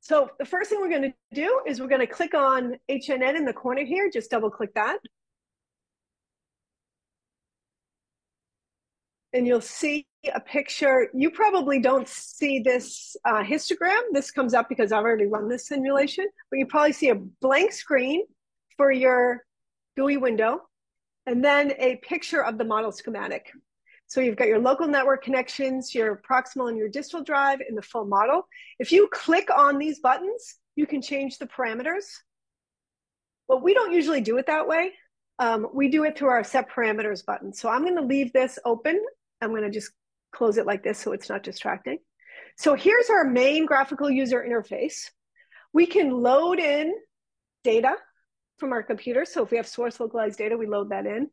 So the first thing we're going to do is we're going to click on HNN in the corner here. Just double click that. And you'll see a picture. You probably don't see this histogram. This comes up because I've already run this simulation, but you probably see a blank screen for your GUI window, and then a picture of the model schematic. So you've got your local network connections, your proximal and your distal drive, and the full model. If you click on these buttons, you can change the parameters. But we don't usually do it that way. We do it through our set parameters button. So I'm going to leave this open. I'm going to just close it like this so it's not distracting. So here's our main graphical user interface. We can load in data from our computer. So if we have source localized data, we load that in.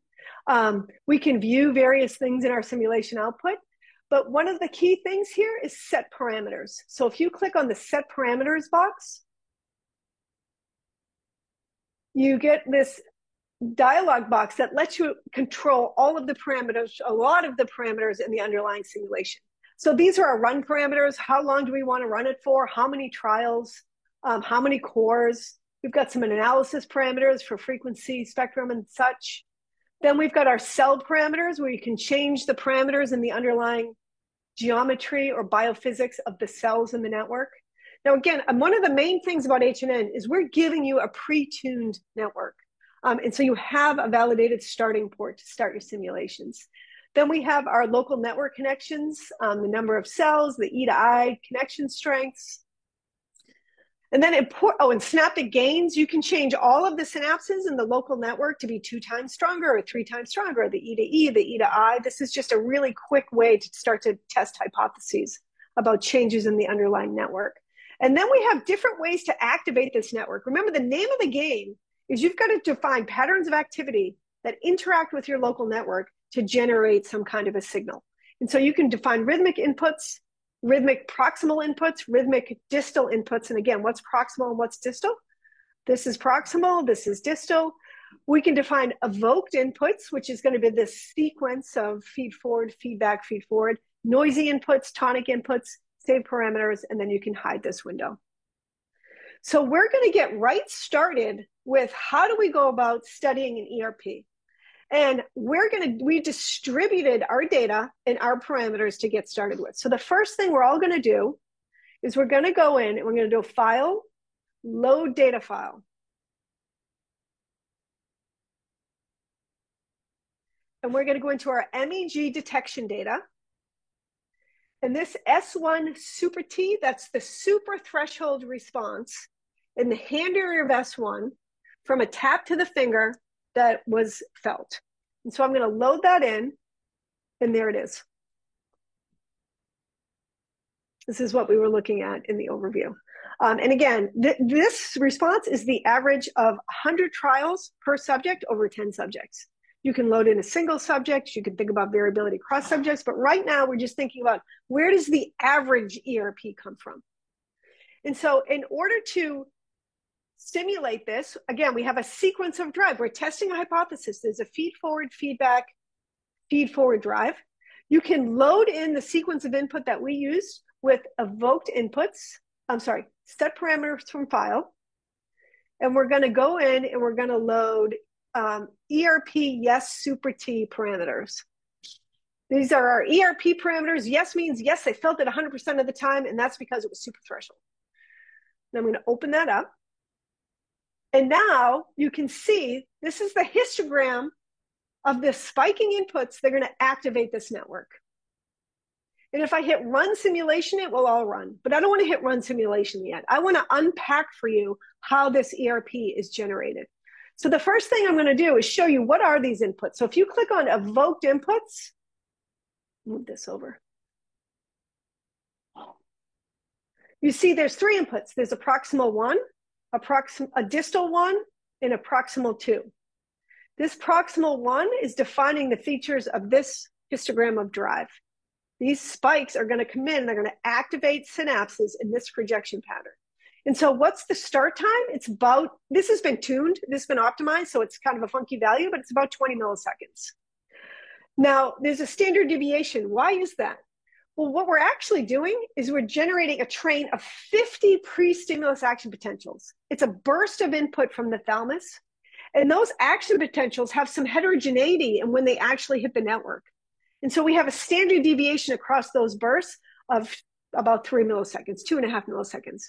We can view various things in our simulation output. But one of the key things here is set parameters. So if you click on the set parameters box, you get this dialog box that lets you control all of the parameters, a lot of the parameters in the underlying simulation. So these are our run parameters. How long do we want to run it for? How many trials? How many cores? We've got some analysis parameters for frequency, spectrum, and such. Then we've got our cell parameters where you can change the parameters in the underlying geometry or biophysics of the cells in the network. Now, again, one of the main things about HNN is we're giving you a pre-tuned network. And so you have a validated starting port to start your simulations. Then we have our local network connections, the number of cells, the E to I connection strengths. And then in synaptic gains, you can change all of the synapses in the local network to be 2 times stronger or 3 times stronger, the E to E, the E to I. This is just a really quick way to start to test hypotheses about changes in the underlying network. And then we have different ways to activate this network. Remember, the name of the game is you've got to define patterns of activity that interact with your local network to generate some kind of a signal. And so you can define rhythmic inputs, rhythmic proximal inputs, rhythmic distal inputs. And again, what's proximal and what's distal? This is proximal, this is distal. We can define evoked inputs, which is going to be this sequence of feed forward, feedback, feed forward, noisy inputs, tonic inputs, save parameters, and then you can hide this window. So we're going to get right started with how do we go about studying an ERP. And we distributed our data and our parameters to get started with. So the first thing we're all going to do is we're going to go in and we're going to do File, Load Data File. And we're going to go into our MEG detection data. And this S1 super T, that's the super threshold response in the hand area of S1 from a tap to the finger that was felt. And so I'm going to load that in, and there it is. This is what we were looking at in the overview. And again, this response is the average of 100 trials per subject over 10 subjects. You can load in a single subject. You can think about variability across subjects. But right now, we're just thinking about where does the average ERP come from? And so in order to simulate this, again, we have a sequence of drive. We're testing a hypothesis. There's a feed forward, feedback, feed forward drive. You can load in the sequence of input that we use with evoked inputs. Set parameters from file. And we're going to go in and we're going to load ERP yes super T parameters. These are our ERP parameters. Yes means yes, they felt it 100% of the time, and that's because it was super threshold. And I'm going to open that up. And now you can see this is the histogram of the spiking inputs. They're going to activate this network. And if I hit run simulation, it will all run. But I don't want to hit run simulation yet. I want to unpack for you how this ERP is generated. So the first thing I'm going to do is show you what are these inputs. So if you click on evoked inputs, move this over. You see there's 3 inputs. There's a proximal 1, a distal 1, and a proximal 2. This proximal 1 is defining the features of this histogram of drive. These spikes are going to come in, they're going to activate synapses in this projection pattern. And so what's the start time? This has been tuned, this has been optimized, so it's kind of a funky value, but it's about 20 milliseconds. Now, there's a standard deviation. Why is that? Well, what we're actually doing is we're generating a train of 50 pre-stimulus action potentials. It's a burst of input from the thalamus. And those action potentials have some heterogeneity in when they actually hit the network. And so we have a standard deviation across those bursts of about 3 milliseconds, 2.5 milliseconds.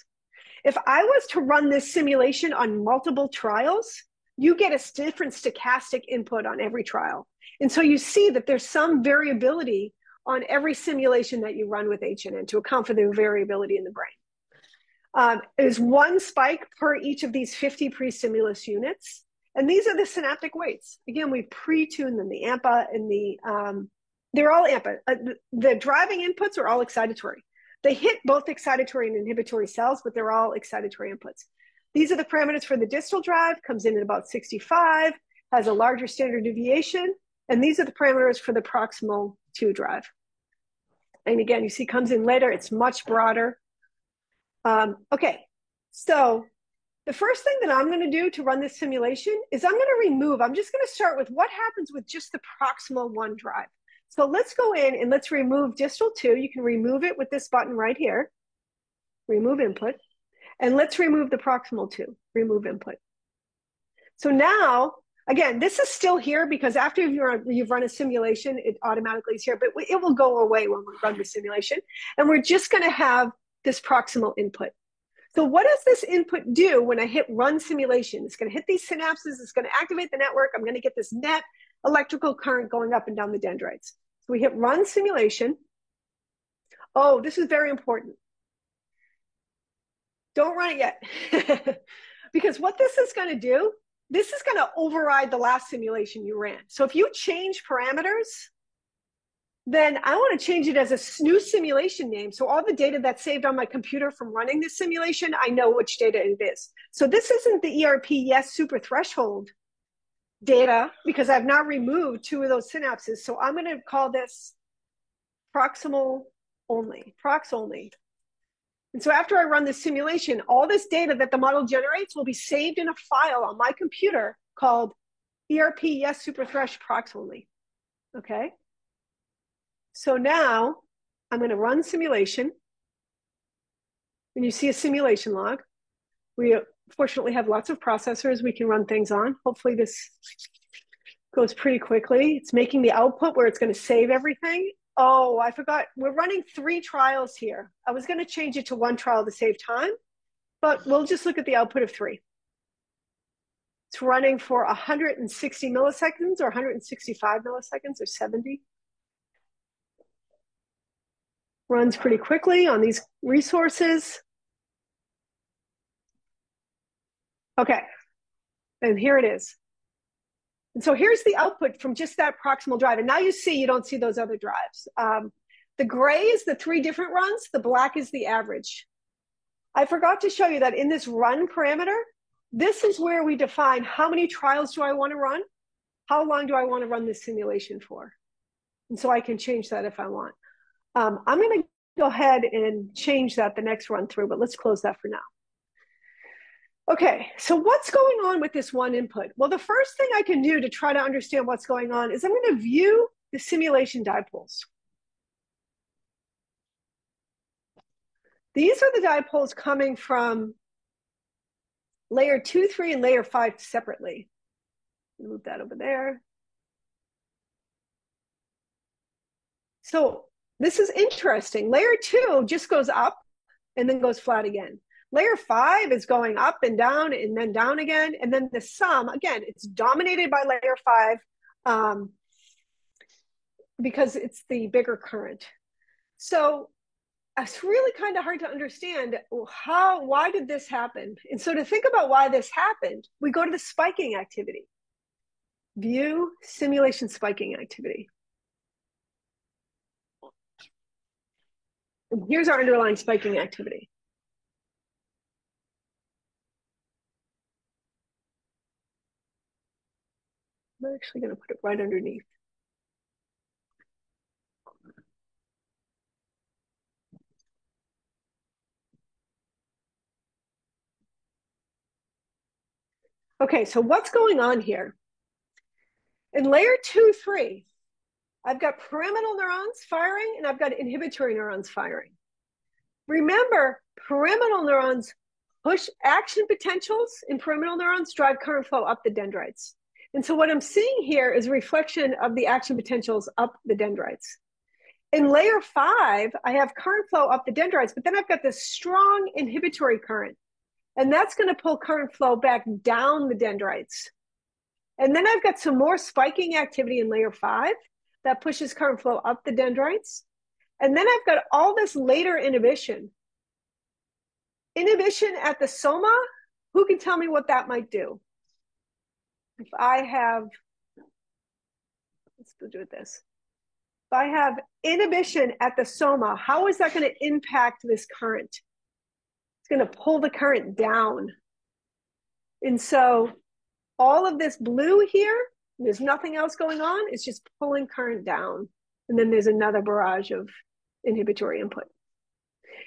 If I was to run this simulation on multiple trials, you get a different stochastic input on every trial. And so you see that there's some variability on every simulation that you run with HNN to account for the variability in the brain. There's one spike per each of these 50 pre-stimulus units. And these are the synaptic weights. Again, we pre-tuned them, the AMPA and they're all AMPA. The driving inputs are all excitatory. They hit both excitatory and inhibitory cells, but they're all excitatory inputs. These are the parameters for the distal drive, comes in at about 65, has a larger standard deviation. And these are the parameters for the proximal 2 drive. And again, you see comes in later, it's much broader. Okay, so the first thing that I'm going to do to run this simulation is I'm going to remove, I'm just going to start with what happens with just the proximal 1 drive. So let's go in and let's remove distal 2. You can remove it with this button right here, remove input. And let's remove the proximal 2, remove input. So now, again, this is still here because after you've run a simulation, it automatically is here, but it will go away when we run the simulation. And we're just going to have this proximal input. So what does this input do when I hit run simulation? It's going to hit these synapses. It's going to activate the network. I'm going to get this net electrical current going up and down the dendrites. So we hit run simulation. Oh, this is very important. Don't run it yet. Because what this is going to do, this is going to override the last simulation you ran. So if you change parameters, then I want to change it as a new simulation name. So all the data that's saved on my computer from running this simulation, I know which data it is. So this isn't the ERP yes super threshold data because I've now removed 2 of those synapses. So I'm going to call this proximal only, prox only. And so after I run this simulation, all this data that the model generates will be saved in a file on my computer called ERP yes super thresh prox only. Okay. So now I'm going to run simulation. When you see a simulation log, we fortunately have lots of processors we can run things on. Hopefully this goes pretty quickly. It's making the output where it's going to save everything. Oh, I forgot. We're running 3 trials here. I was going to change it to 1 trial to save time, but we'll just look at the output of 3. It's running for 160 milliseconds or 165 milliseconds or 70. Runs pretty quickly on these resources. Okay, and here it is. And so here's the output from just that proximal drive. And now you see, you don't see those other drives. The gray is the 3 different runs. The black is the average. I forgot to show you that in this run parameter, this is where we define how many trials do I want to run? How long do I want to run this simulation for? And so I can change that if I want. I'm going to go ahead and change that the next run through, but let's close that for now. Okay, so what's going on with this 1 input? Well, the first thing I can do to try to understand what's going on is I'm going to view the simulation dipoles. These are the dipoles coming from layer 2, 3, and layer 5 separately. Move that over there. So this is interesting. Layer 2 just goes up and then goes flat again. Layer 5 is going up and then down again. And then the sum, again, it's dominated by layer 5 because it's the bigger current. So it's really kind of hard to understand why did this happen? And so to think about why this happened, we go to the spiking activity. View simulation spiking activity. And here's our underlying spiking activity. I'm actually going to put it right underneath. Okay, so what's going on here? In layer 2, 3, I've got pyramidal neurons firing and I've got inhibitory neurons firing. Remember, pyramidal neurons push action potentials in pyramidal neurons drive current flow up the dendrites. And so what I'm seeing here is a reflection of the action potentials up the dendrites. In layer 5, I have current flow up the dendrites, but then I've got this strong inhibitory current. And that's going to pull current flow back down the dendrites. And then I've got some more spiking activity in layer 5 that pushes current flow up the dendrites. And then I've got all this later inhibition. Inhibition at the soma, who can tell me what that might do? If I have, let's go do this. If I have inhibition at the soma, how is that going to impact this current? It's going to pull the current down. And so all of this blue here, there's nothing else going on. It's just pulling current down. And then there's another barrage of inhibitory input.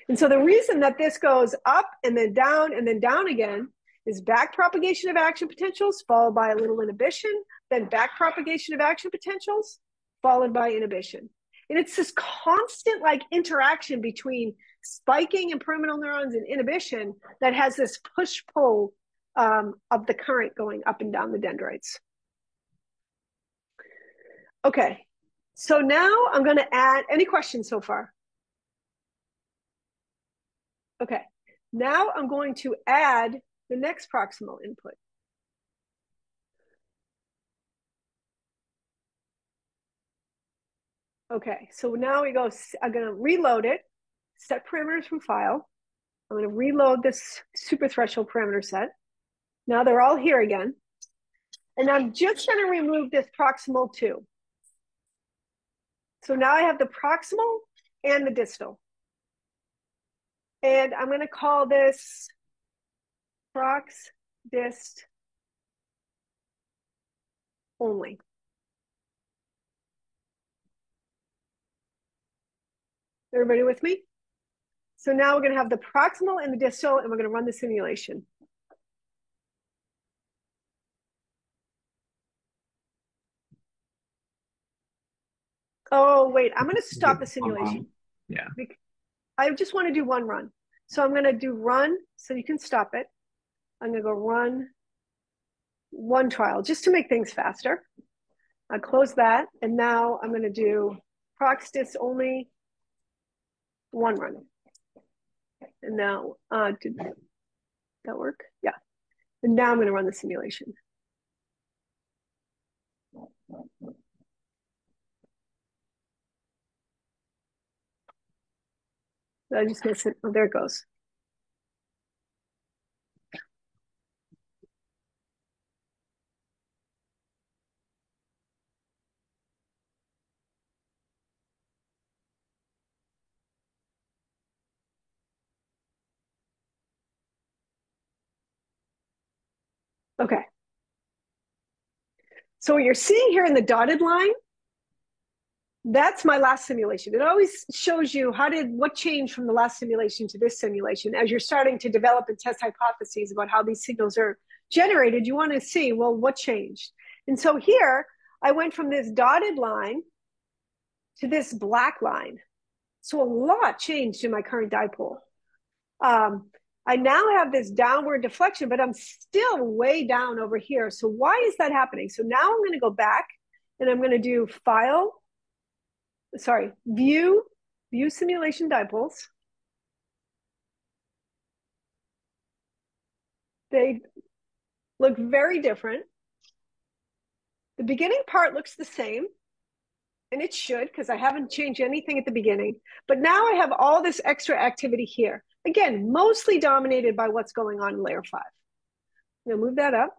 And so the reason that this goes up and then down again is back propagation of action potentials followed by a little inhibition, then back propagation of action potentials followed by inhibition. And it's this constant like interaction between spiking and pyramidal neurons and inhibition that has this push-pull of the current going up and down the dendrites. Okay, so now I'm going to add, any questions so far? Okay, now I'm going to add the next proximal input. Okay, so now we go, I'm going to reload it, set parameters from file. I'm going to reload this super threshold parameter set. Now they're all here again. And I'm just going to remove this proximal 2. So now I have the proximal and the distal. And I'm going to call this prox dist only. Everybody with me? So now we're going to have the proximal and the distal, and we're going to run the simulation. Oh, wait, I'm going to stop the simulation. Yeah. I just want to do one run. So I'm going to do run so you can stop it. I'm going to go run one trial just to make things faster. I'll close that. And now I'm going to do prox dist only one run. And now, did that work? Yeah. And now I'm going to run the simulation. I just miss it. Oh, there it goes. Okay. So what you're seeing here in the dotted line, that's my last simulation. It always shows you what changed from the last simulation to this simulation. As you're starting to develop and test hypotheses about how these signals are generated, you want to see, well, what changed? And so here, I went from this dotted line to this black line. So a lot changed in my current dipole. I now have this downward deflection, but I'm still way down over here. So why is that happening? So now I'm going to go back and I'm going to do view simulation dipoles. They look very different. The beginning part looks the same, and it should, because I haven't changed anything at the beginning. But now I have all this extra activity here. Again, mostly dominated by what's going on in layer 5. I'm going to move that up.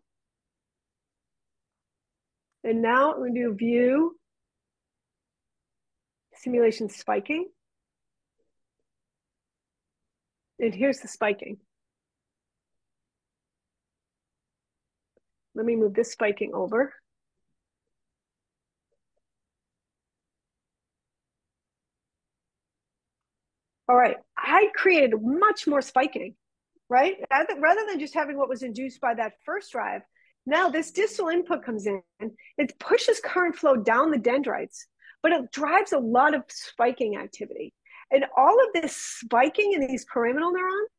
And now I'm going to do view simulation spiking. And here's the spiking. Let me move this spiking over. All right, I created much more spiking, right? Rather than just having what was induced by that first drive, now this distal input comes in, it pushes current flow down the dendrites, but it drives a lot of spiking activity. And all of this spiking in these pyramidal neurons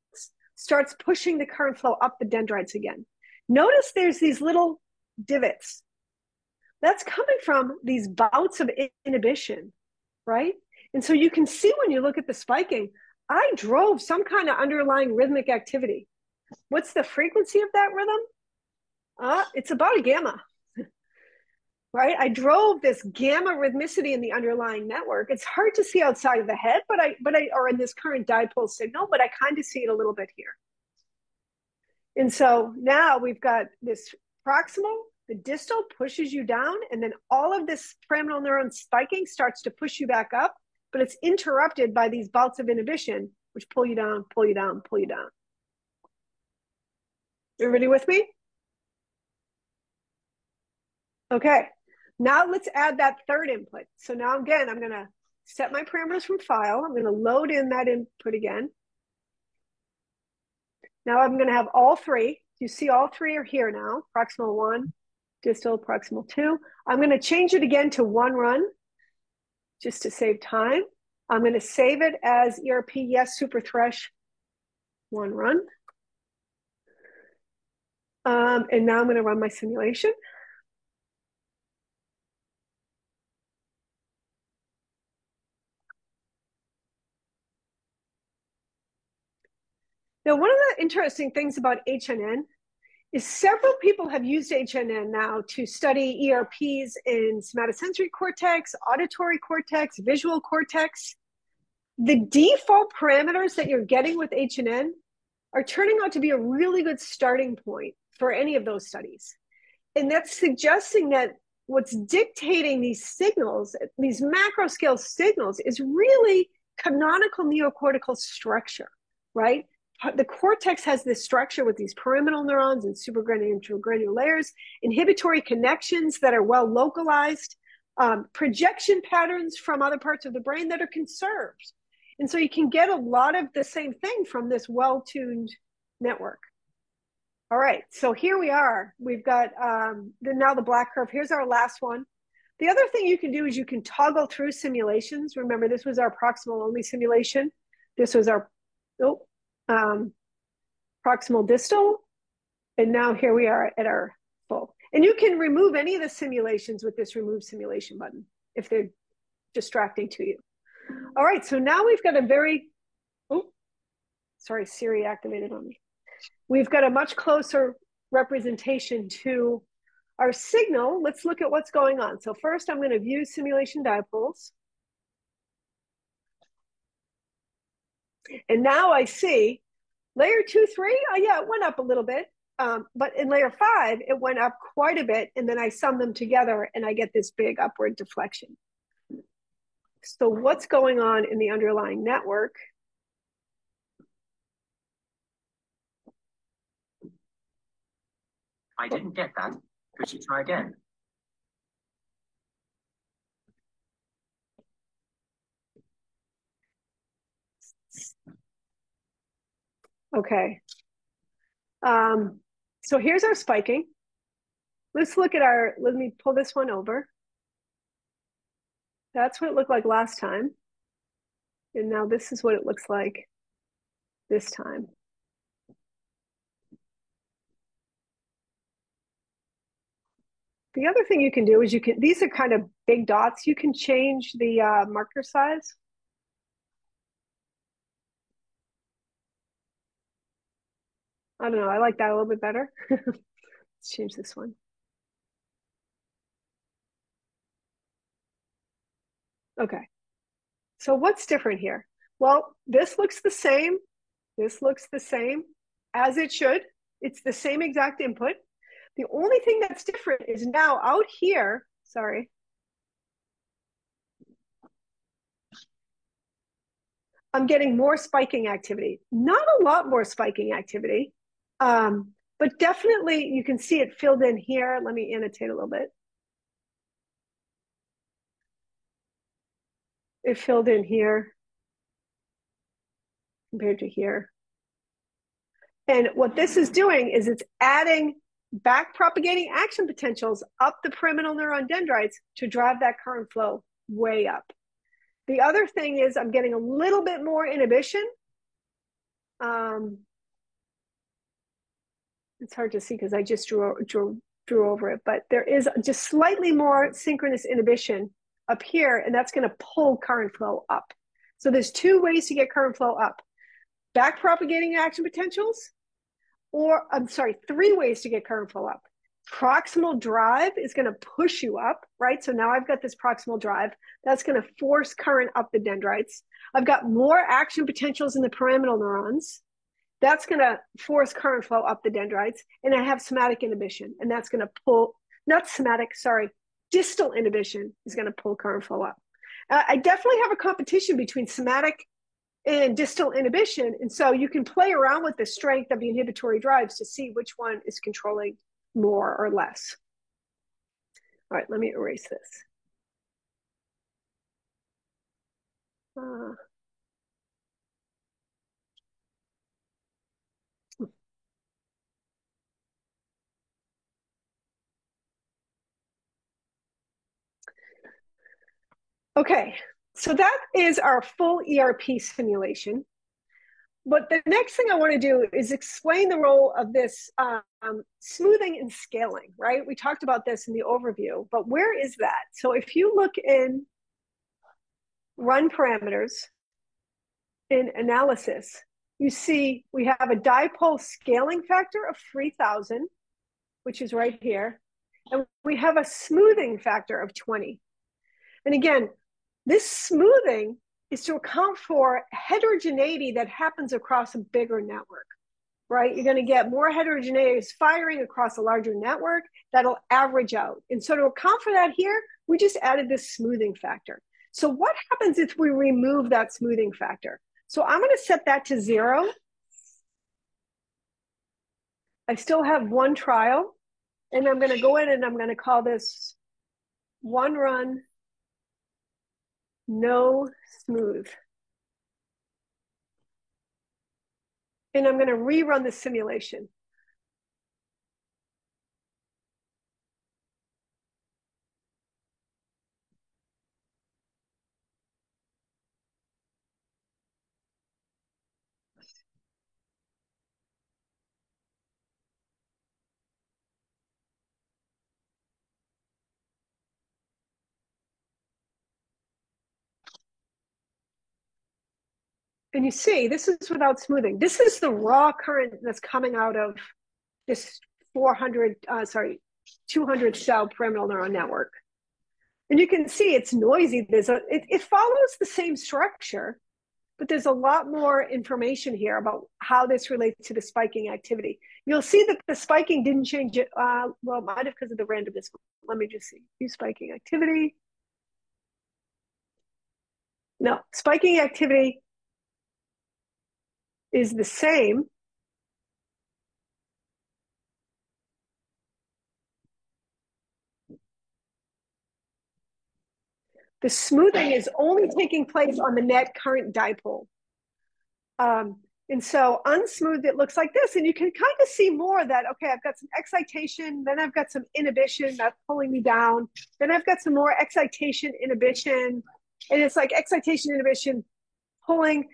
starts pushing the current flow up the dendrites again. Notice there's these little divots. That's coming from these bouts of inhibition, right? And so you can see when you look at the spiking, I drove some kind of underlying rhythmic activity. What's the frequency of that rhythm? It's about a gamma, right? I drove this gamma rhythmicity in the underlying network. It's hard to see outside of the head, or in this current dipole signal, but I kind of see it a little bit here. And so now we've got this proximal, the distal pushes you down, and then all of this pyramidal neuron spiking starts to push you back up, but it's interrupted by these bouts of inhibition, which pull you down, pull you down, pull you down. Everybody with me? Okay, now let's add that third input. So now again, I'm gonna set my parameters from file. I'm gonna load in that input again. Now I'm gonna have all three. You see all three are here now, proximal 1, distal, proximal 2. I'm gonna change it again to 1 run, just to save time. I'm gonna save it as ERP yes super thresh 1 run. And now I'm gonna run my simulation. Now, one of the interesting things about HNN is several people have used HNN now to study ERPs in somatosensory cortex, auditory cortex, visual cortex. The default parameters that you're getting with HNN are turning out to be a really good starting point for any of those studies. And that's suggesting that what's dictating these signals, these macro scale signals, is really canonical neocortical structure, right? The cortex has this structure with these pyramidal neurons and supragranular and intragranular layers, inhibitory connections that are well localized, projection patterns from other parts of the brain that are conserved. And so you can get a lot of the same thing from this well-tuned network. All right, so here we are. We've got now the black curve. Here's our last one. The other thing you can do is you can toggle through simulations. Remember, this was our proximal only simulation. This was our proximal distal. And now here we are at our full. And you can remove any of the simulations with this remove simulation button if they're distracting to you. All right, so now we've got a very, sorry, Siri activated on me. We've got a much closer representation to our signal. Let's look at what's going on. So first I'm going to view simulation dipoles. And now I see layer 2, 3, yeah, it went up a little bit. But in layer 5, it went up quite a bit. And then I sum them together and I get this big upward deflection. So what's going on in the underlying network? I didn't get that. Could you try again? Okay. So here's our spiking. Let's look at let me pull this one over. That's what it looked like last time. And now this is what it looks like this time. The other thing you can do is these are kind of big dots. You can change the marker size. I don't know, I like that a little bit better. Let's change this one. Okay, so what's different here? Well, this looks the same. This looks the same as it should. It's the same exact input. The only thing that's different is now out here, sorry. I'm getting more spiking activity. Not a lot more spiking activity, but definitely you can see it filled in here. Let me annotate a little bit. It filled in here compared to here. And what this is doing is it's adding back propagating action potentials up the pyramidal neuron dendrites to drive that current flow way up. The other thing is I'm getting a little bit more inhibition. It's hard to see because I just drew over it, but there is just slightly more synchronous inhibition up here, and that's going to pull current flow up. So there's two ways to get current flow up. Back propagating action potentials, or I'm sorry, three ways to get current flow up. Proximal drive is going to push you up, right? So now I've got this proximal drive. That's going to force current up the dendrites. I've got more action potentials in the pyramidal neurons. That's going to force current flow up the dendrites. And I have somatic inhibition, and that's going to pull, not somatic, sorry, distal inhibition is going to pull current flow up. I definitely have a competition between somatic and distal inhibition. And so you can play around with the strength of the inhibitory drives to see which one is controlling more or less. All right, let me erase this. Okay, so that is our full ERP simulation. But the next thing I want to do is explain the role of this smoothing and scaling, right? We talked about this in the overview, but where is that? So if you look in run parameters in analysis, you see we have a dipole scaling factor of 3,000, which is right here. And we have a smoothing factor of 20. And again, this smoothing is to account for heterogeneity that happens across a bigger network, right? You're going to get more heterogeneous firing across a larger network that'll average out. And so to account for that here, we just added this smoothing factor. So what happens if we remove that smoothing factor? So I'm going to set that to 0. I still have one trial, and I'm going to go in and I'm going to call this one run, no smooth. And I'm going to rerun the simulation. And you see, this is without smoothing. This is the raw current that's coming out of this 200 cell pyramidal neuron network. And you can see it's noisy. It follows the same structure, but there's a lot more information here about how this relates to the spiking activity. You'll see that the spiking didn't change it. Well, it might have because of the randomness. Let me just see. Use spiking activity. No, spiking activity is the same. The smoothing is only taking place on the net current dipole. And so unsmoothed, it looks like this. And you can kind of see more that, okay, I've got some excitation, then I've got some inhibition that's pulling me down. Then I've got some more excitation, inhibition. And it's like excitation, inhibition, pulling.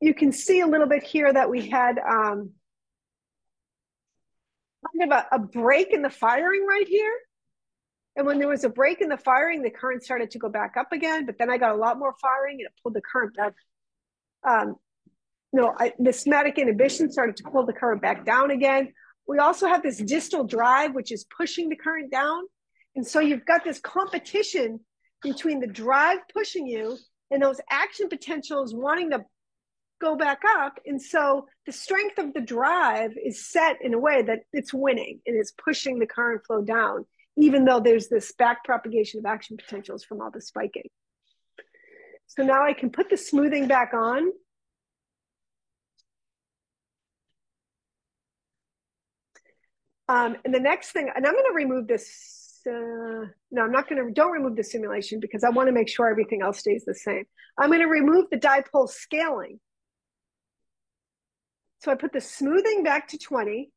You can see a little bit here that we had kind of a break in the firing right here. And when there was a break in the firing, the current started to go back up again. But then I got a lot more firing and it pulled the current back. The somatic inhibition started to pull the current back down again. We also have this distal drive, which is pushing the current down. And so you've got this competition between the drive pushing you and those action potentials wanting to go back up. And so the strength of the drive is set in a way that it's winning and is pushing the current flow down, even though there's this back propagation of action potentials from all the spiking. So now I can put the smoothing back on. And the next thing, and I'm going to remove this. No, I'm not going to, don't remove the simulation because I want to make sure everything else stays the same. I'm going to remove the dipole scaling. So I put the smoothing back to 20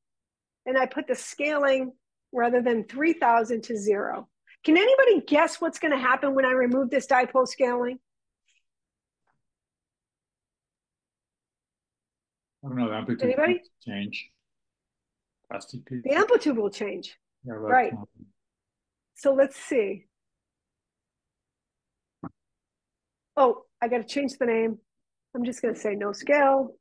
and I put the scaling rather than 3,000 to 0. Can anybody guess what's going to happen when I remove this dipole scaling? I don't know, the amplitude Anybody? change. The amplitude will change. Yeah, right. So let's see. Oh, I got to change the name. I'm just going to say no scale.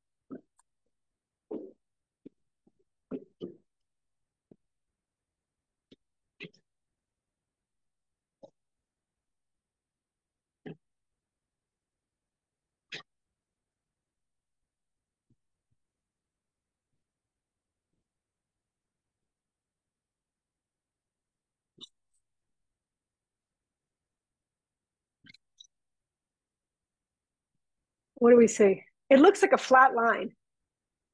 What do we see? It looks like a flat line.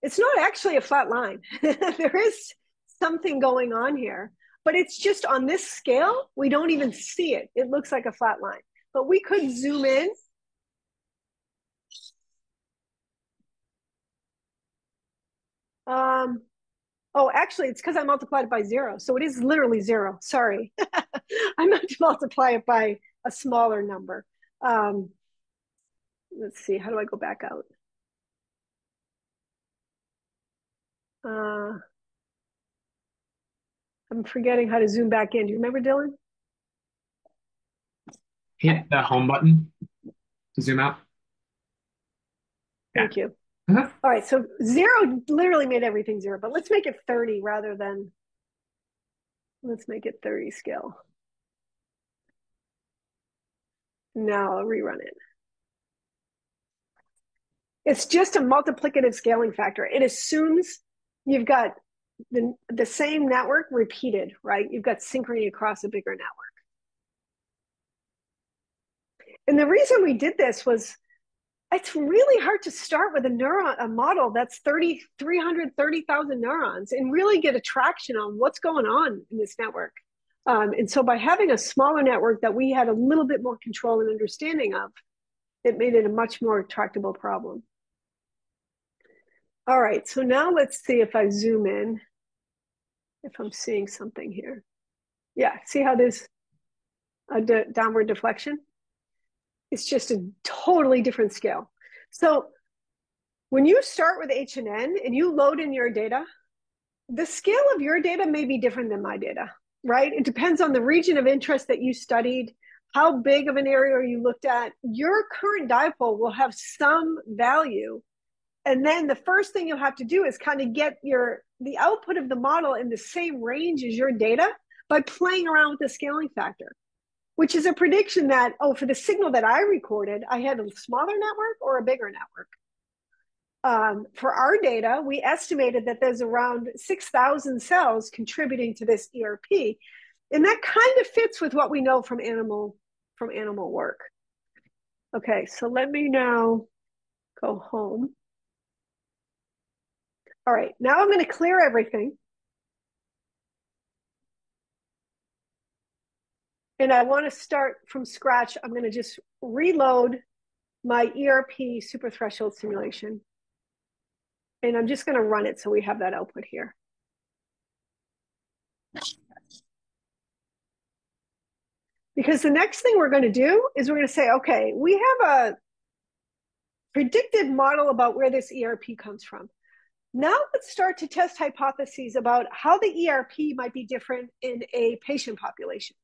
It's not actually a flat line. There is something going on here, but it's just on this scale, we don't even see it. It looks like a flat line, but we could zoom in. Oh, actually, it's because I multiplied it by 0. So it is literally 0. Sorry. I meant to multiply it by a smaller number. Let's see. How do I go back out? I'm forgetting how to zoom back in. Do you remember, Dylan? Hit the home button to zoom out. Thank you. All right, so 0 literally made everything 0, but let's make it 30 rather than, let's make it 30 scale. Now I'll rerun it. It's just a multiplicative scaling factor. It assumes you've got the same network repeated, right? You've got synchrony across a bigger network. And the reason we did this was it's really hard to start with a model that's 330,000 neurons and really get a traction on what's going on in this network. And so by having a smaller network that we had a little bit more control and understanding of, it made it a much more tractable problem. All right, so now let's see if I zoom in, if I'm seeing something here. Yeah, see how there's a downward deflection? It's just a totally different scale. So when you start with H&N and you load in your data, the scale of your data may be different than my data, right? It depends on the region of interest that you studied, how big of an area you looked at. Your current dipole will have some value. And then the first thing you'll have to do is kind of get the output of the model in the same range as your data by playing around with the scaling factor, which is a prediction that, oh, for the signal that I recorded, I had a smaller network or a bigger network. For our data, we estimated that there's around 6,000 cells contributing to this ERP. And that kind of fits with what we know from animal work. Okay, so let me now go home. All right, now I'm going to clear everything. And I want to start from scratch. I'm going to just reload my ERP superthreshold simulation. And I'm just going to run it so we have that output here. Because the next thing we're going to do is we're going to say, okay, we have a predicted model about where this ERP comes from. Now let's start to test hypotheses about how the ERP might be different in a patient population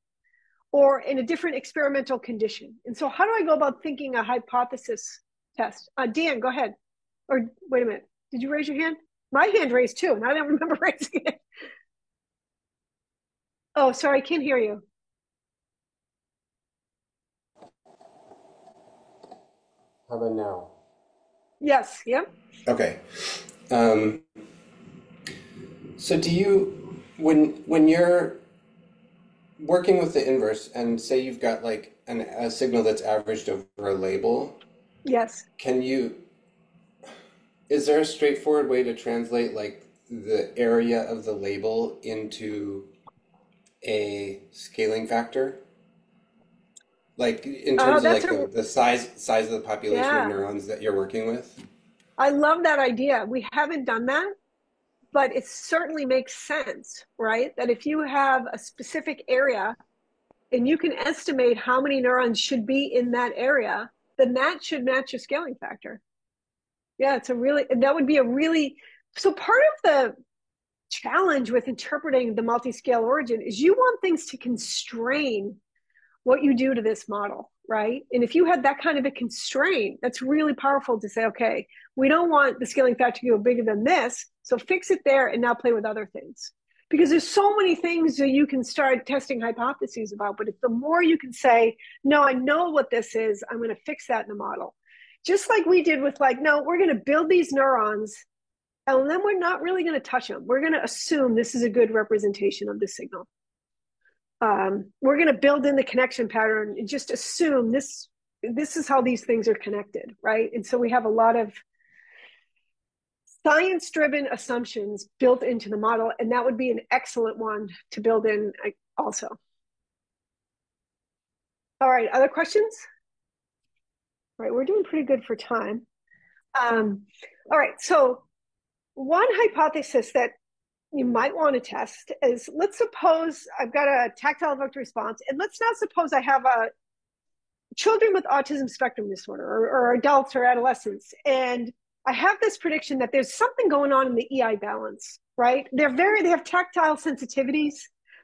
or in a different experimental condition. And so how do I go about thinking a hypothesis test? Dan, go ahead. Or wait a minute, did you raise your hand? My hand raised too, and I don't remember raising it. Oh, sorry, I can't hear you. How about now? Yes, yep. Okay. So do you, when you're working with the inverse and say you've got like a signal that's averaged over a label, yes, is there a straightforward way to translate like the area of the label into a scaling factor? Like in terms of like the size of the population of neurons that you're working with? I love that idea. We haven't done that, but it certainly makes sense, right? That if you have a specific area and you can estimate how many neurons should be in that area, then that should match your scaling factor. Yeah, that would be so part of the challenge with interpreting the multi-scale origin is you want things to constrain what you do to this model, right? And if you had that kind of a constraint, that's really powerful to say, okay, we don't want the scaling factor to go bigger than this, so fix it there and now play with other things. Because there's so many things that you can start testing hypotheses about, but if the more you can say, no, I know what this is, I'm going to fix that in the model. Just like we did with no, we're going to build these neurons, and then we're not really going to touch them. We're going to assume this is a good representation of the signal. We're going to build in the connection pattern and just assume this is how these things are connected, right? And so we have a lot of science-driven assumptions built into the model, and that would be an excellent one to build in also. All right, other questions? All right, we're doing pretty good for time. All right, so one hypothesis that you might want to test is, let's suppose I've got a tactile evoked response, and let's not suppose I have children with autism spectrum disorder or adults or adolescents, and I have this prediction that there's something going on in the EI balance, right? They have tactile sensitivities.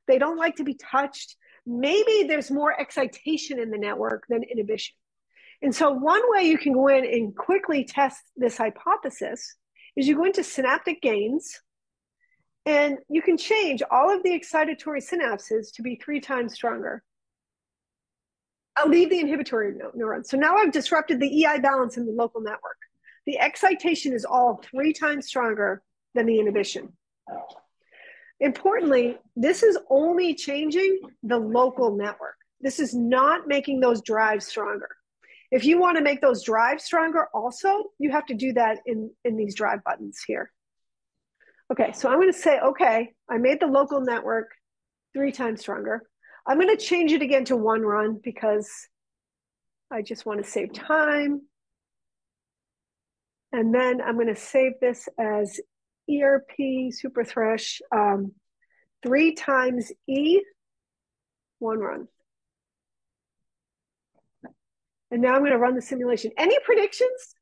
They don't like to be touched. Maybe there's more excitation in the network than inhibition. And so one way you can go in and quickly test this hypothesis is you go into synaptic gains, and you can change all of the excitatory synapses to be 3 times stronger. I'll leave the inhibitory neurons. So now I've disrupted the EI balance in the local network. The excitation is all 3 times stronger than the inhibition. Importantly, this is only changing the local network. This is not making those drives stronger. If you want to make those drives stronger also, you have to do that in these drive buttons here. Okay, so I'm going to say, okay, I made the local network 3 times stronger. I'm going to change it again to 1 run because I just want to save time. And then I'm going to save this as ERP superthresh 3 times E, 1 run. And now I'm going to run the simulation. Any predictions?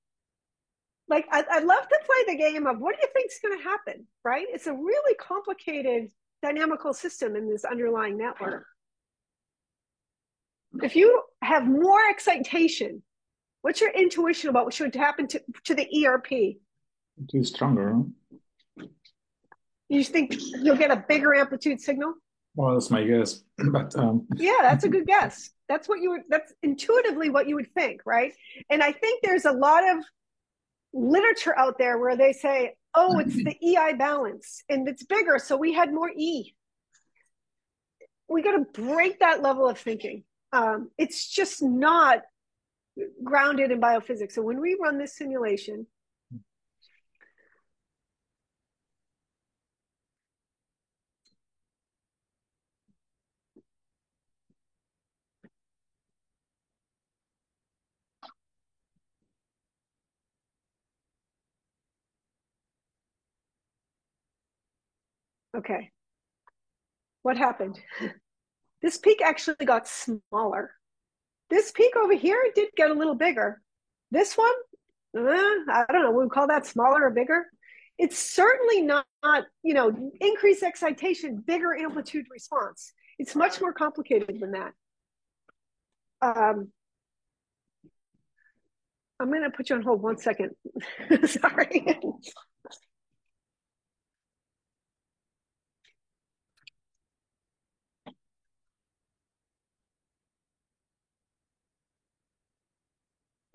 I'd love to play the game of what do you think is going to happen, right? It's a really complicated dynamical system in this underlying network. If you have more excitation, what's your intuition about what should happen to the ERP? It is stronger. You think you'll get a bigger amplitude signal? Well, that's my guess. But yeah, that's a good guess. That's intuitively what you would think, right? And I think there's a lot of literature out there where they say, oh, it's the EI balance and it's bigger, so we had more E. We got to break that level of thinking. It's just not grounded in biophysics. So when we run this simulation, okay, what happened? This peak actually got smaller. This peak over here did get a little bigger. This one, I don't know, we would call that smaller or bigger. It's certainly not, increased excitation, bigger amplitude response. It's much more complicated than that. I'm going to put you on hold 1 second. Sorry.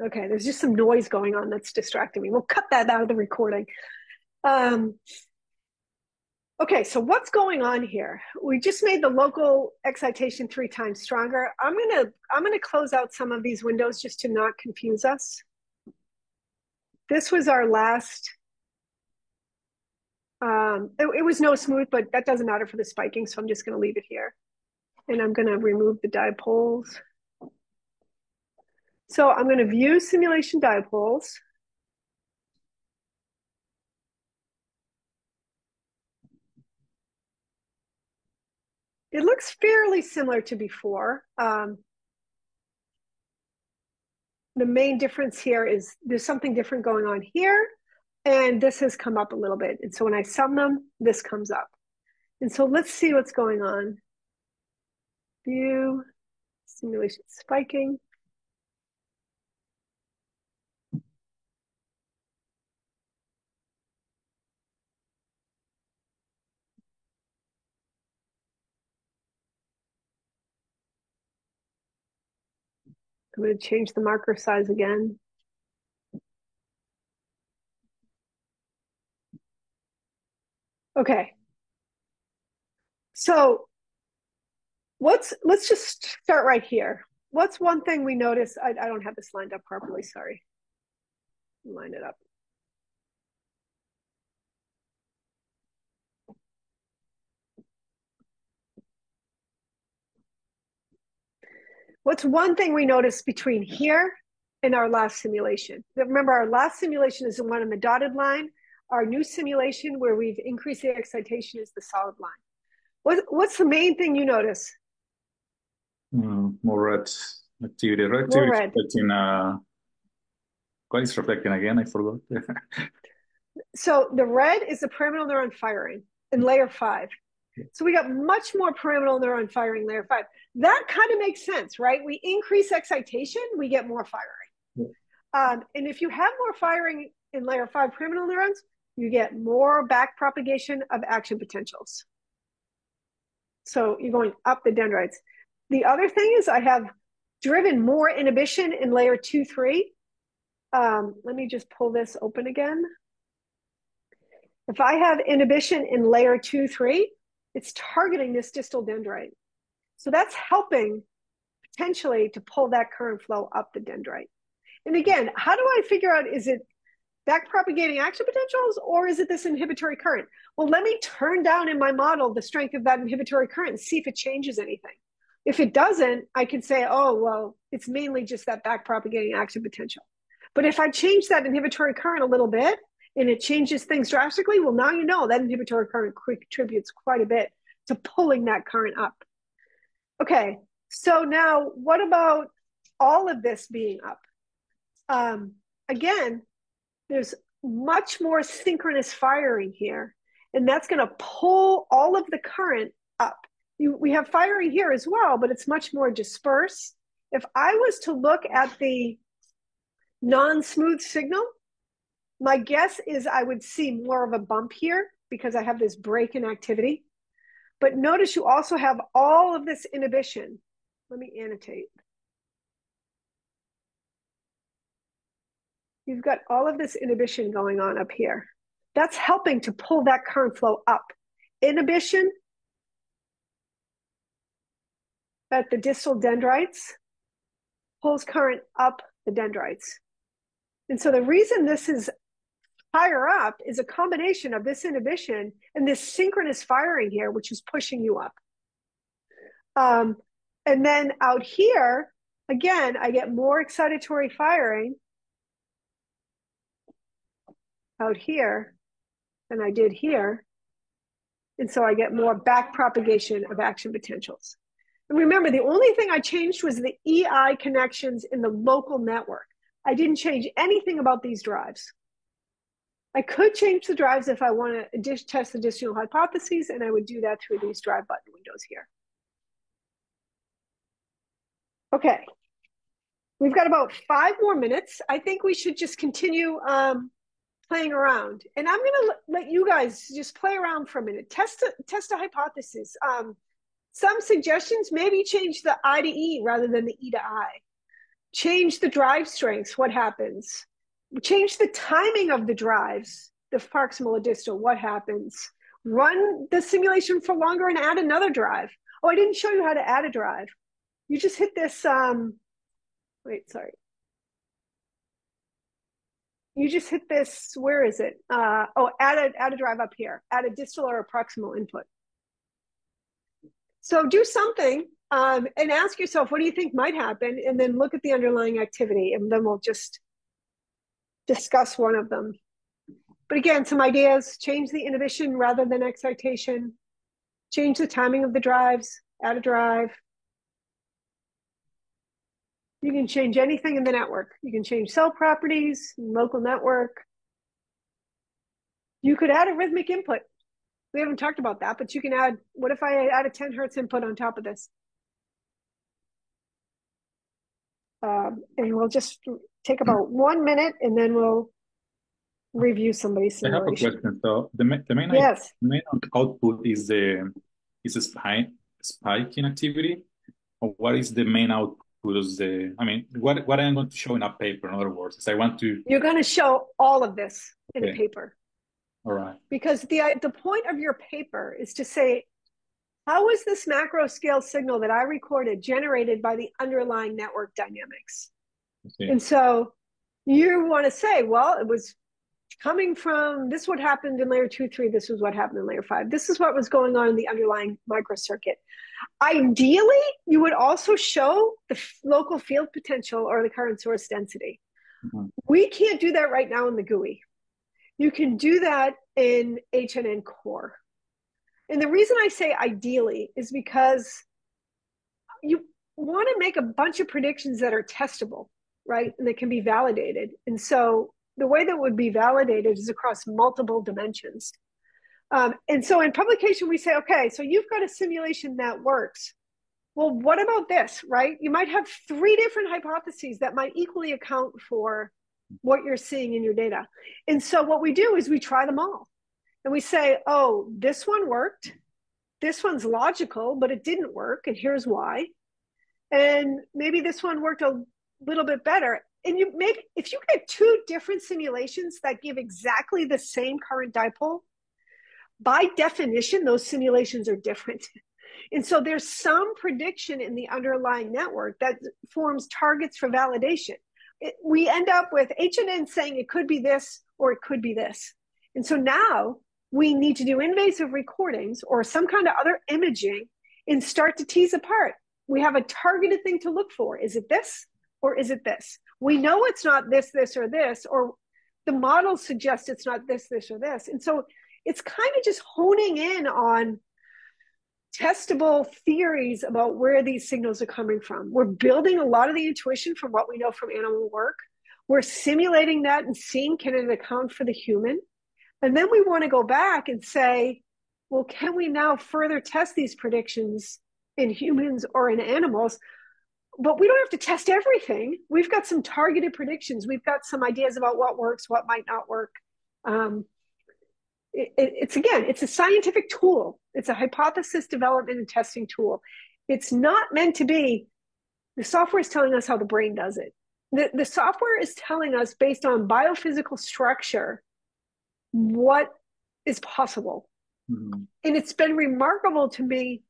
Okay, there's just some noise going on that's distracting me. We'll cut that out of the recording. Okay, so what's going on here? We just made the local excitation 3 times stronger. I'm gonna close out some of these windows just to not confuse us. This was our last. It was no smooth, but that doesn't matter for the spiking, so I'm just going to leave it here. And I'm going to remove the dipoles. So I'm going to view simulation dipoles. it looks fairly similar to before. The main difference here is there's something different going on here, and this has come up a little bit. And so when I sum them, this comes up. And so let's see what's going on. View, simulation spiking. I'm going to change the marker size again. Okay. So let's just start right here. What's one thing we notice? I don't have this lined up properly, sorry. Line it up. What's one thing we noticed between here and our last simulation? Remember, our last simulation is the one on the dotted line. Our new simulation where we've increased the excitation is the solid line. What's the main thing you notice? More red activity. Red More activity red. reflecting, what is reflecting again? I forgot. So the red is the pyramidal neuron firing in layer 5. So we got much more pyramidal neuron firing in layer 5. That kind of makes sense, right? We increase excitation, we get more firing. Yeah. And if you have more firing in layer 5 pyramidal neurons, you get more back propagation of action potentials. So you're going up the dendrites. The other thing is I have driven more inhibition in layer 2, 3. Let me just pull this open again. If I have inhibition in layer 2, 3, it's targeting this distal dendrite. So that's helping potentially to pull that current flow up the dendrite. And again, how do I figure out, is it back propagating action potentials or is it this inhibitory current? Well, let me turn down in my model the strength of that inhibitory current and see if it changes anything. If it doesn't, I can say, oh, well, it's mainly just that back propagating action potential. But if I change that inhibitory current a little bit and it changes things drastically, well, now you know that inhibitory current contributes quite a bit to pulling that current up. Okay, so now what about all of this being up? Again, there's much more synchronous firing here, and that's going to pull all of the current up. We have firing here as well, but it's much more dispersed. If I was to look at the non-smooth signal, my guess is I would see more of a bump here because I have this break in activity. But notice you also have all of this inhibition. Let me annotate. You've got all of this inhibition going on up here. That's helping to pull that current flow up. Inhibition at the distal dendrites pulls current up the dendrites. And so the reason this is higher up is a combination of this inhibition and this synchronous firing here, which is pushing you up. And then out here, again, I get more excitatory firing out here than I did here. And so I get more back propagation of action potentials. And remember, the only thing I changed was the EI connections in the local network. I didn't change anything about these drives. I could change the drives if I want to test additional hypotheses, and I would do that through these drive button windows here. Okay, we've got about 5 more minutes. I think we should just continue playing around. And I'm going to let you guys just play around for a minute. Test a hypothesis. Some suggestions, maybe change the I to E rather than the E to I. Change the drive strengths, what happens? Change the timing of the drives, the proximal or distal, what happens? Run the simulation for longer and add another drive. Oh, I didn't show you how to add a drive. You just hit this, You just hit this, where is it? Add a drive up here. Add a distal or a proximal input. So do something and ask yourself, what do you think might happen? And then look at the underlying activity, and then we'll just discuss one of them. But again, some ideas: change the inhibition rather than excitation. change the timing of the drives, add a drive. You can change anything in the network. You can change cell properties, local network. You could add a rhythmic input. We haven't talked about that, but you can add, what if I add a 10 hertz input on top of this? And we'll just take about 1 minute and then we'll review somebody's I have a simulation. question. So the main Yes. main output is a spike in activity, or what is the main output of the? I mean, what I'm going to show in a paper. In other words, is I want to. You're going to show all of this in a paper. All right. Because the point of your paper is to say, how is this macro scale signal that I recorded generated by the underlying network dynamics? And so you want to say, well, it was coming from, this is what happened in layer 2, 3, this was what happened in layer 5. This is what was going on in the underlying microcircuit. Ideally, you would also show the local field potential or the current source density. Mm-hmm. We can't do that right now in the GUI. You can do that in HNN Core. And the reason I say ideally is because you want to make a bunch of predictions that are testable, right? And that can be validated. And so the way that would be validated is across multiple dimensions. And so in publication, we say, okay, so you've got a simulation that works. Well, what about this, right? You might have 3 different hypotheses that might equally account for what you're seeing in your data. And so what we do is we try them all. And we say, oh, this one worked. This one's logical, but it didn't work. And here's why. And maybe this one worked a little bit better. And you maybe if you get 2 different simulations that give exactly the same current dipole, by definition, those simulations are different. And so there's some prediction in the underlying network that forms targets for validation. We end up with HNN saying it could be this or it could be this. And so now we need to do invasive recordings or some kind of other imaging and start to tease apart. We have a targeted thing to look for. Is it this or is it this? We know it's not this, this, or this, or the model suggests it's not this, this, or this. And so it's kind of just honing in on testable theories about where these signals are coming from. We're building a lot of the intuition from what we know from animal work. We're simulating that and seeing, can it account for the human? And then we want to go back and say, well, can we now further test these predictions in humans or in animals? But we don't have to test everything. We've got some targeted predictions. We've got some ideas about what works, what might not work. It's a scientific tool. It's a hypothesis development and testing tool. It's not meant to be, the software is telling us how the brain does it. The software is telling us based on biophysical structure what is possible. Mm-hmm. And it's been remarkable to me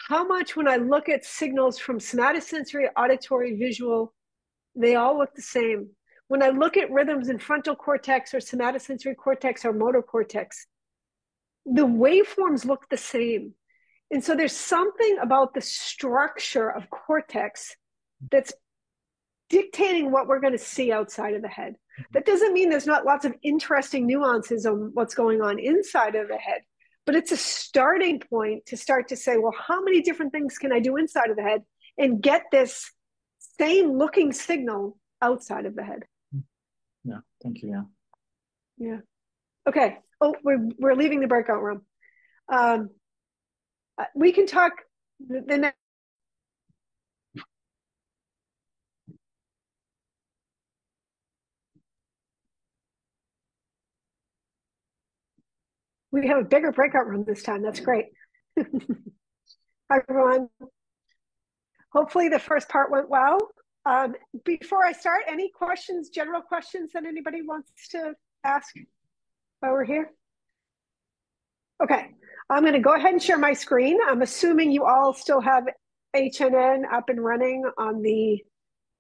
how much when I look at signals from somatosensory, auditory, visual, they all look the same. When I look at rhythms in frontal cortex or somatosensory cortex or motor cortex, the waveforms look the same. And so there's something about the structure of cortex that's dictating what we're going to see outside of the head. That doesn't mean there's not lots of interesting nuances on what's going on inside of the head, but it's a starting point to start to say, well, how many different things can I do inside of the head and get this same looking signal outside of the head? Yeah, thank you. Yeah. Okay. Oh, we're leaving the breakout room. We can talk the next. We have a bigger breakout room this time. That's great. Hi, everyone. Hopefully the first part went well. Before I start, any questions, general questions that anybody wants to ask while we're here? Okay, I'm going to go ahead and share my screen. I'm assuming you all still have HNN up and running on the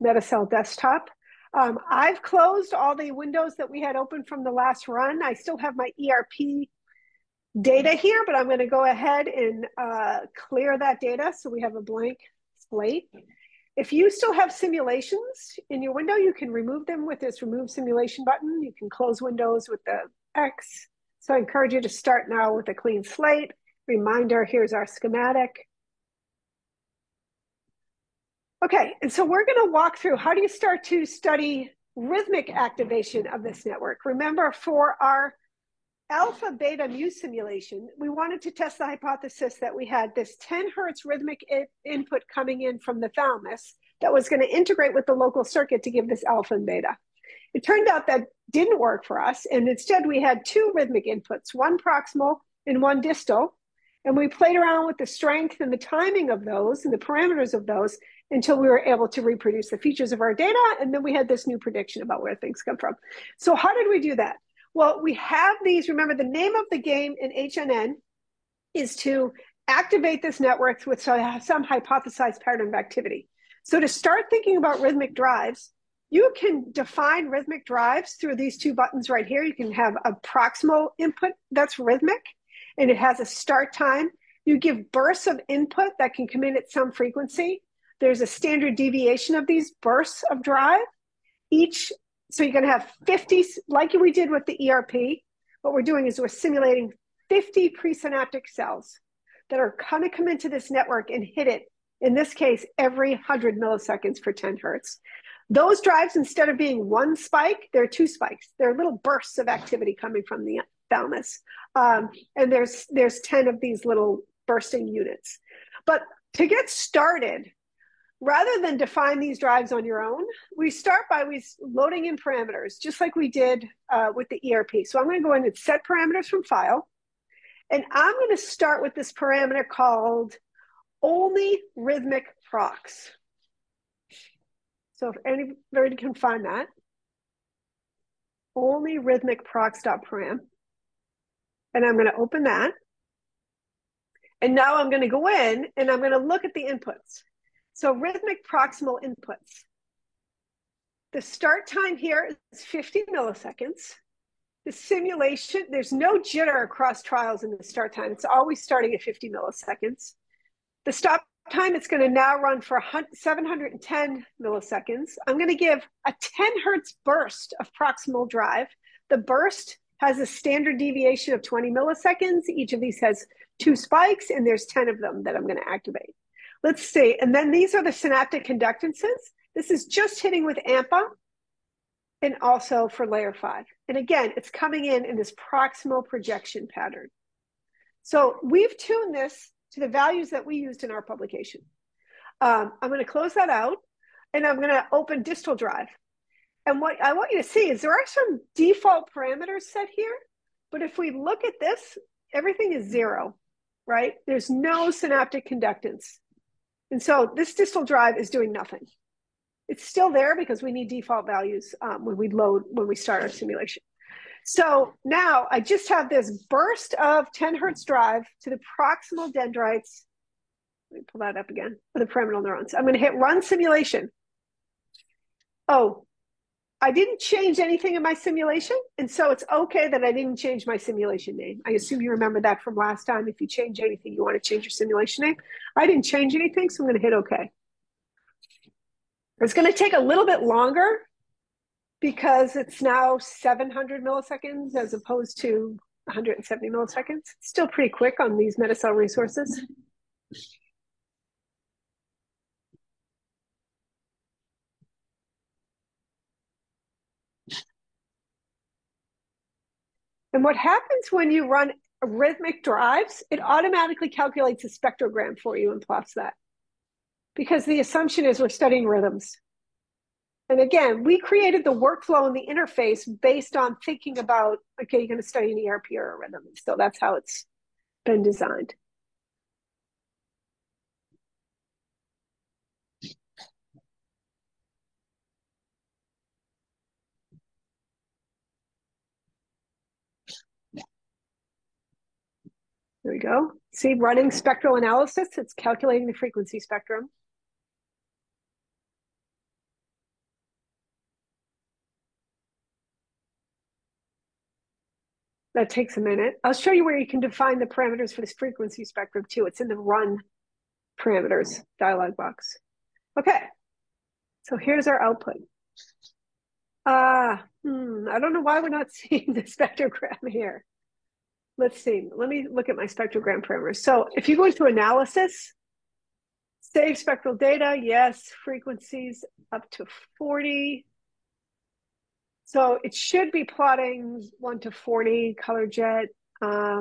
Metacell desktop. I've closed all the windows that we had open from the last run. I still have my ERP data here, but I'm going to go ahead and clear that data so we have a blank slate. If you still have simulations in your window, you can remove them with this remove simulation button. You can close windows with the X. So I encourage you to start now with a clean slate. Reminder, here's our schematic. Okay, and so we're going to walk through how do you start to study rhythmic activation of this network. Remember, for our alpha beta mu simulation, we wanted to test the hypothesis that we had this 10 hertz rhythmic input coming in from the thalamus that was going to integrate with the local circuit to give this alpha and beta. It turned out that didn't work for us, and instead we had two rhythmic inputs, one proximal and one distal, and we played around with the strength and the timing of those and the parameters of those until we were able to reproduce the features of our data, and then we had this new prediction about where things come from. So how did we do that? Well, we have these, remember the name of the game in HNN is to activate this network with some hypothesized pattern of activity. So to start thinking about rhythmic drives, you can define rhythmic drives through these two buttons right here. You can have a proximal input that's rhythmic, and it has a start time. You give bursts of input that can come in at some frequency. There's a standard deviation of these bursts of drive. So you're going to have 50, like we did with the ERP. What we're doing is we're simulating 50 presynaptic cells that are going to come into this network and hit it, in this case, every 100 milliseconds for 10 hertz. Those drives, instead of being one spike, they're two spikes. They're little bursts of activity coming from the thalamus. And there's 10 of these little bursting units. But to get started, rather than define these drives on your own, we start by loading in parameters, just like we did with the ERP. So I'm going to go in and set parameters from file. And I'm going to start with this parameter called only rhythmic prox. So if anybody can find that, only rhythmic prox.param. And I'm going to open that. And now I'm going to go in and I'm going to look at the inputs. So rhythmic proximal inputs. The start time here is 50 milliseconds. The simulation, there's no jitter across trials in the start time. It's always starting at 50 milliseconds. The stop time, it's going to now run for 710 milliseconds. I'm going to give a 10 hertz burst of proximal drive. The burst has a standard deviation of 20 milliseconds. Each of these has two spikes, and there's 10 of them that I'm going to activate. Let's see. And then these are the synaptic conductances. This is just hitting with AMPA and also for layer 5. And again, it's coming in this proximal projection pattern. So we've tuned this to the values that we used in our publication. I'm going to close that out, and I'm going to open distal drive. And what I want you to see is there are some default parameters set here, but if we look at this, everything is 0, right? There's no synaptic conductance. And so this distal drive is doing nothing. It's still there because we need default values when we start our simulation. So now I just have this burst of 10 hertz drive to the proximal dendrites. Let me pull that up again for the pyramidal neurons. I'm going to hit run simulation. Oh, I didn't change anything in my simulation. And so it's okay that I didn't change my simulation name. I assume you remember that from last time. If you change anything, you want to change your simulation name. I didn't change anything, so I'm going to hit okay. It's going to take a little bit longer because it's now 700 milliseconds as opposed to 170 milliseconds. It's still pretty quick on these Metacell resources. And what happens when you run rhythmic drives, it automatically calculates a spectrogram for you and plots that. Because the assumption is we're studying rhythms. And again, we created the workflow and the interface based on thinking about, okay, you're going to study an ERP or a rhythm. So that's how it's been designed. There we go. See, running spectral analysis, it's calculating the frequency spectrum. That takes a minute. I'll show you where you can define the parameters for this frequency spectrum too. It's in the run parameters dialog box. Okay, so here's our output. I don't know why we're not seeing the spectrogram here. let's see. Let me look at my spectrogram parameters. So if you go into analysis, save spectral data, yes, frequencies up to 40. So it should be plotting 1 to 40 color jet. I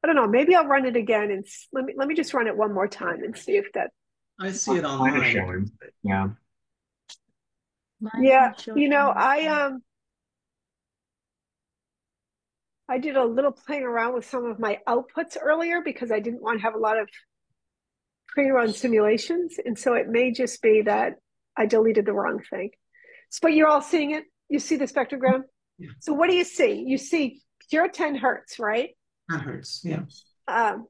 don't know. Maybe I'll run it again and let me just run it one more time and see if that. I see it Mine is online. showing. Yeah. Yeah, I did a little playing around with some of my outputs earlier because I didn't want to have a lot of pre-run simulations, and so it may just be that I deleted the wrong thing. But you're all seeing it. You see the spectrogram. Yeah. So what do you see? You see pure 10 hertz, right? 10 hertz. Yeah.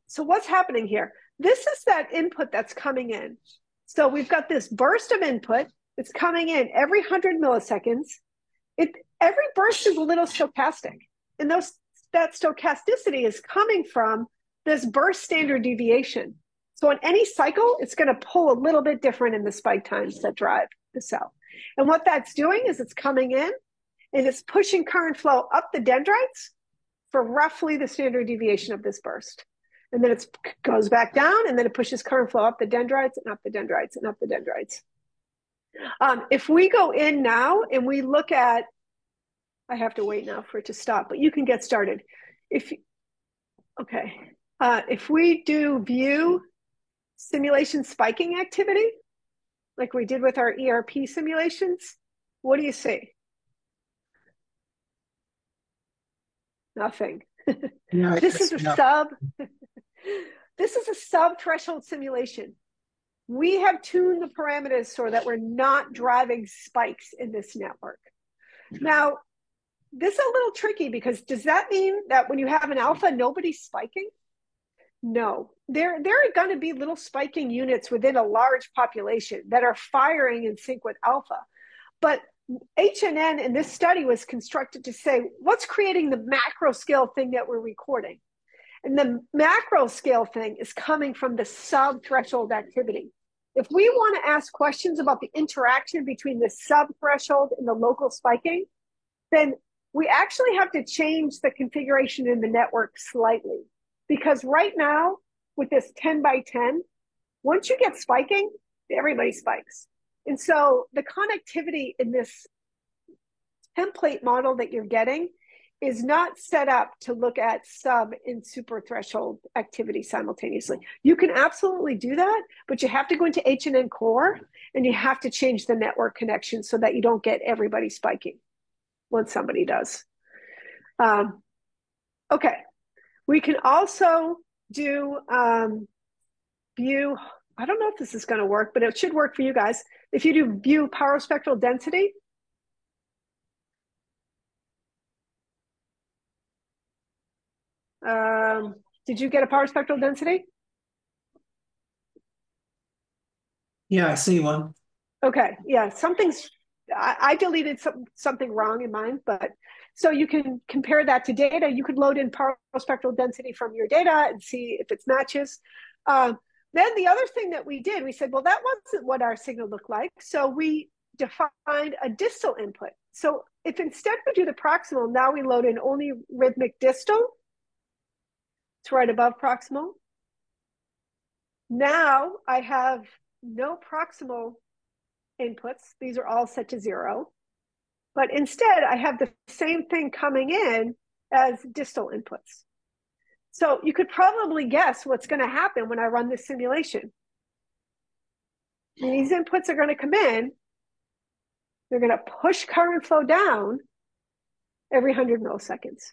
So what's happening here? This is that input that's coming in. So we've got this burst of input that's coming in every 100 milliseconds. Every burst is a little stochastic, and that stochasticity is coming from this burst standard deviation. So on any cycle, it's going to pull a little bit different in the spike times that drive the cell. And what that's doing is it's coming in and it's pushing current flow up the dendrites for roughly the standard deviation of this burst. And then it goes back down, and then it pushes current flow up the dendrites and up the dendrites and up the dendrites. If we go in now and we look at, I have to wait now for it to stop, but you can get started. If we do view simulation spiking activity, like we did with our ERP simulations, what do you see? Nothing. Yeah, This is a sub-threshold simulation. We have tuned the parameters so that we're not driving spikes in this network. Now, this is a little tricky because does that mean that when you have an alpha, nobody's spiking? No, there are going to be little spiking units within a large population that are firing in sync with alpha. But HNN in this study was constructed to say, what's creating the macro scale thing that we're recording? And the macro scale thing is coming from the sub-threshold activity. If we want to ask questions about the interaction between the sub-threshold and the local spiking, then we actually have to change the configuration in the network slightly. Because right now, with this 10 by 10, once you get spiking, everybody spikes. And so the connectivity in this template model that you're getting is not set up to look at sub and super threshold activity simultaneously. You can absolutely do that, but you have to go into HNN core and you have to change the network connection so that you don't get everybody spiking when somebody does. Okay, we can also do view, I don't know if this is going to work, but it should work for you guys. If you do view power spectral density, did you get a power spectral density? Yeah, I see one. Okay, yeah, I deleted something wrong in mine, but so you can compare that to data. You could load in power spectral density from your data and see if it matches. Then the other thing that we did, we said, well, that wasn't what our signal looked like. So we defined a distal input. So if instead we do the proximal, now we load in only rhythmic distal. It's right above proximal. Now I have no proximal inputs. These are all set to 0. But instead, I have the same thing coming in as distal inputs. So you could probably guess what's going to happen when I run this simulation. These inputs are going to come in. They're going to push current flow down every 100 milliseconds.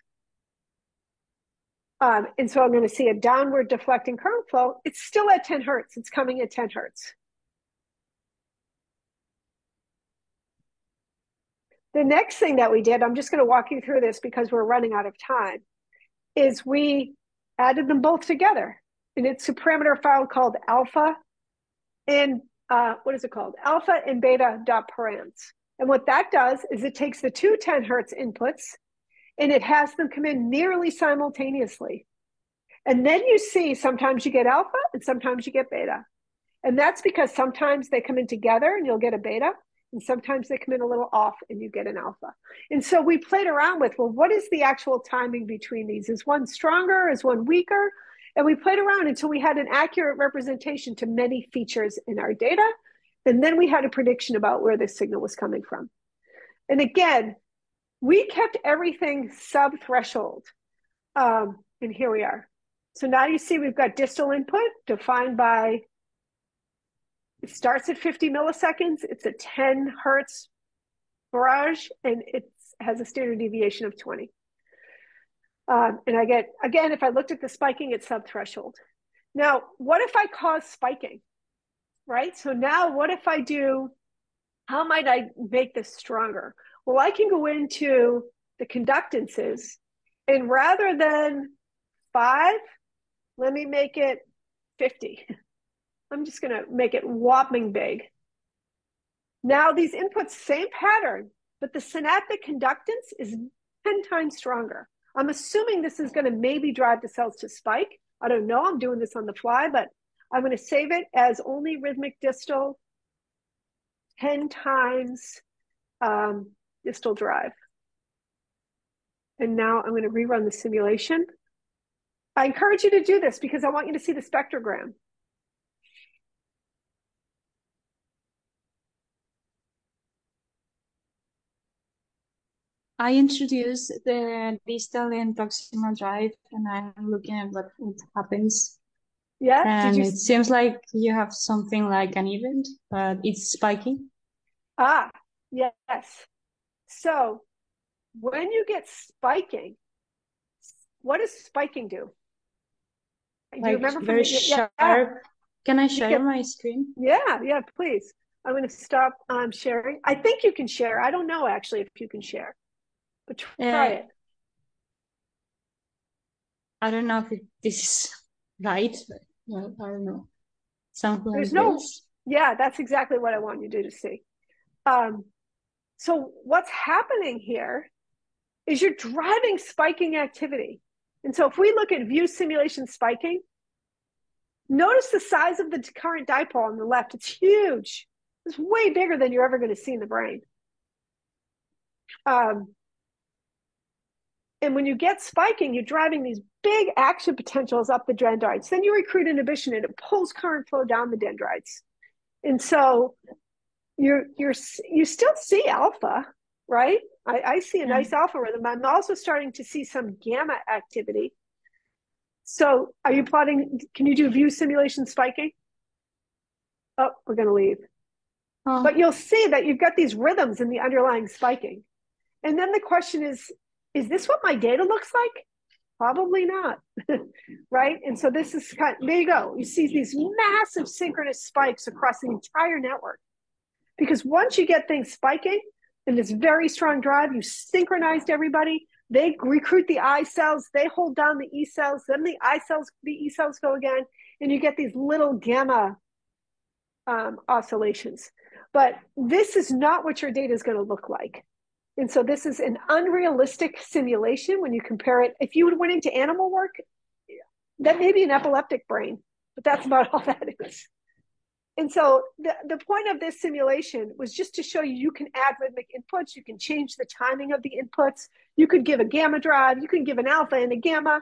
And so I'm going to see a downward deflecting current flow. It's still at 10 hertz. It's coming at 10 hertz. The next thing that we did, I'm just going to walk you through this because we're running out of time, is we added them both together. And it's a parameter file called alpha and alpha and beta.params. And what that does is it takes the two 10 hertz inputs and it has them come in nearly simultaneously. And then you see sometimes you get alpha and sometimes you get beta. And that's because sometimes they come in together and you'll get a beta. And sometimes they come in a little off and you get an alpha. And so we played around with, well, what is the actual timing between these? Is one stronger? Is one weaker? And we played around until we had an accurate representation to many features in our data. And then we had a prediction about where the signal was coming from. And again, we kept everything sub-threshold. And here we are. So now you see we've got distal input defined by, it starts at 50 milliseconds. It's a 10 hertz barrage, and it has a standard deviation of 20. And I get, again, if I looked at the spiking, it's sub-threshold. Now, what if I cause spiking, right? So now what if I do, how might I make this stronger? Well, I can go into the conductances, and rather than 5, let me make it 50. I'm just going to make it whopping big. Now these inputs, same pattern, but the synaptic conductance is 10 times stronger. I'm assuming this is going to maybe drive the cells to spike. I don't know. I'm doing this on the fly, but I'm going to save it as only rhythmic distal, 10 times distal drive. And now I'm going to rerun the simulation. I encourage you to do this because I want you to see the spectrogram. I introduced the distal and proximal drive, and I'm looking at what happens. Yeah. And it seems like you have something like an event, but it's spiking. Ah, yes. So when you get spiking, what does spiking do? Do Like you remember very sharp. Yeah. Can I share my screen? Yeah, please. I'm going to stop sharing. I think you can share. I don't know actually if you can share, but try it. I don't know if this is right, but no, I don't know. Something There's like no, this. Yeah, that's exactly what I want you to see. So what's happening here is you're driving spiking activity. And so if we look at view simulation spiking, notice the size of the current dipole on the left. It's huge. It's way bigger than you're ever going to see in the brain. And when you get spiking, you're driving these big action potentials up the dendrites. Then you recruit inhibition and it pulls current flow down the dendrites. And so you still see alpha, right? I see a nice alpha rhythm. I'm also starting to see some gamma activity. So are you plotting, can you do view simulation spiking? Oh, we're going to leave. Oh. But you'll see that you've got these rhythms in the underlying spiking. And then the question is this what my data looks like? Probably not, right? And so this is there you go. You see these massive synchronous spikes across the entire network. Because once you get things spiking in this very strong drive, you synchronized everybody. They recruit the I cells, they hold down the E cells, then the E cells go again, and you get these little gamma oscillations. But this is not what your data is going to look like. And so this is an unrealistic simulation when you compare it. If you went into animal work, that may be an epileptic brain, but that's about all that is. And so the point of this simulation was just to show you can add rhythmic inputs, you can change the timing of the inputs, you could give a gamma drive, you can give an alpha and a gamma,